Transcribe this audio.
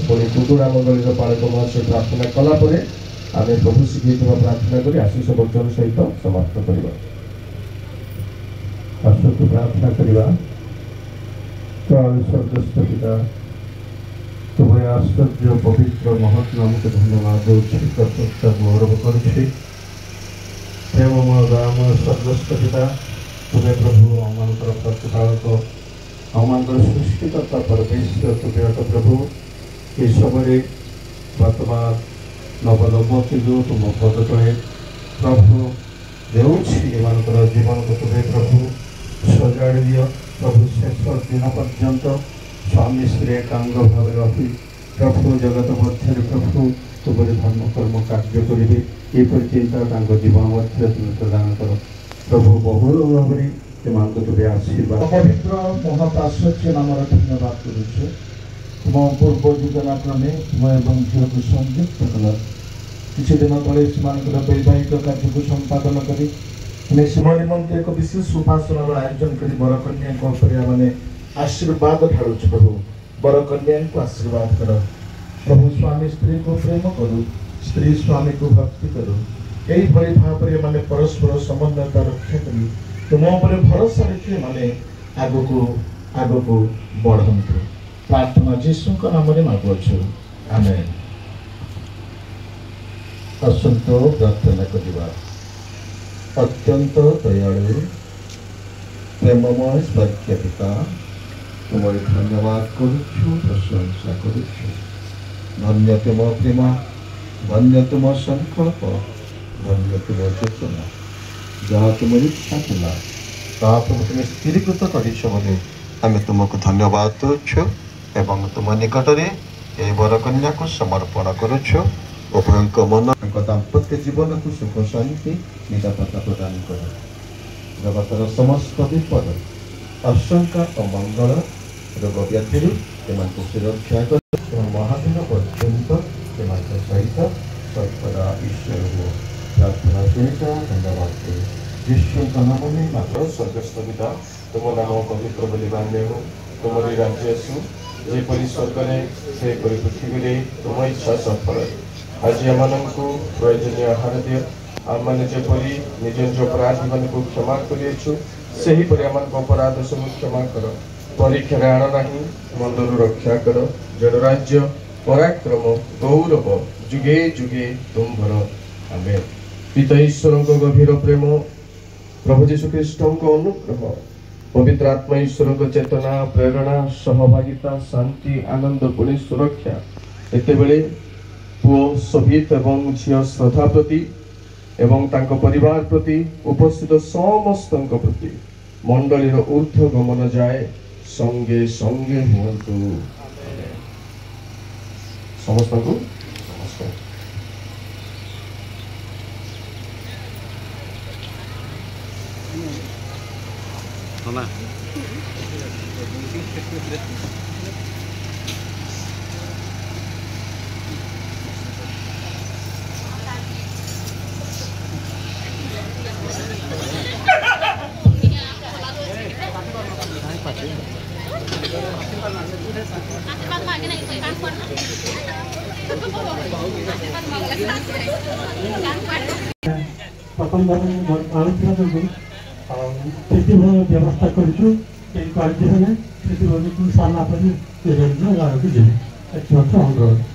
पुणी कुटुड़ा मंगल पाड़क महाशय प्रार्थना कलापर आम प्रभु शिखी प्रार्थना कर आशीष वचन सहित समाप्त करवा। प्रार्थना करवा। स्वर्गस्थ पिता तुम्हें आश्चर्य पवित्र महत् नाम को धन्यवाद प्रशंसा गौरव करुच्छे। प्रेममय दयामय स्वर्गस्थ पिता तुम्हें प्रभु आम प्रतिपालक आम सृष्टिकर्ता परमेश्वर तुम्हें प्रभु ये समय वर्तमान नवदंपति जो तुम पद तले प्रभु देवर जीवन को तुम्हें प्रभु सजाड़ दियो। प्रभु शेष दिन पर्यंत स्वामी स्त्री एकांग भाव रही प्रभु जगत मध्य प्रभु तुम्हारे धर्म कर्म कार्य करेंगे ये चिंता जीवन मध्य तुम प्रदान कर प्रभु बहुल भाव में तुम्हें आशीर्वाद पवित्र महाताश्चर्य नाम धन्यवाद करुचे। तुम पूर्व योजना क्रमे तुम एवं झील को संयुक्त कल किसी दिन तले वैवाहिक कार्य को संपादन कर निमंत्रे एक विशेष उपासना आयोजन कर बरकन्या मैंने आशीर्वाद ढालुच। प्रभु बरकन्या को आशीर्वाद कर प्रभु स्वामी स्त्री को प्रेम करू स्त्री स्वामी को भक्ति करू यही भाव में मैंने परस्पर समन्वयता रक्षा करी तुम भरोसा रखिए मैंने आग को बढ़ंतु। प्रार्थना जीशु नाम मागुछु आमेन। असंतो प्रार्थना करवा। अत्यंत दयालु प्रेममय स्वर्गीय पिता तुम्हारे धन्यवाद करुछु प्रशंसा करुछु। धन्य तुम प्रेम धन्य तुम संकल्प धन्य तुम योजना जहाँ तुम इच्छा था ता तुम स्थिरीकृत कर तुमको धन्यवाद दौछु एवं तुम निकट में बरकन्या को समर्पण करुछु। उभयों मन दाम्पत्य जीवन को सुख शांति निरापत्ता प्रदान कर जगतर समस्त विपद आशंका और मंगल रोग व्याधि सुरक्षा कर महादिन पर्यंत सहित सर्वदा ईश्वर हो प्रार्थना सुनिता धन्यवाद विश्व का नाम में मात्र स्वर्गस्थ पिता तुम नाम पवित्र बोली मान्य हो तुमरी राज्य आसु जेपरी स्वर्ग से पृथ्वी में तुम इच्छा सफल आज आम प्रयोजनीय आहार दियो आम मैंने जपरी निज निज अपराधी मान को क्षमा कर अपराध सब क्षमा कर परीक्षा आण ना मंदर रक्षा कर जड़ राज्य पराक्रम गौरव जुगे जुगे तुम्भर आमेन। पिता ईश्वर गभीर प्रेम प्रभु जीशु ख्रीष्ट अनुग्रह पवित्र आत्मा ईश्वर चेतना प्रेरणा सहभागिता शांति आनंद पुणी सुरक्षा एते बेले पुओ सभित एवं झील श्रद्धा प्रति एवं तांको परिवार प्रति उपस्थित समस्त प्रति मंडलीर ऊर्ध्व गमन जाए संगे संगे हुंतु समस्त को नमस्कार। प्रथम व्यवस्था करूँ कार्य सारा पर अनुरोध।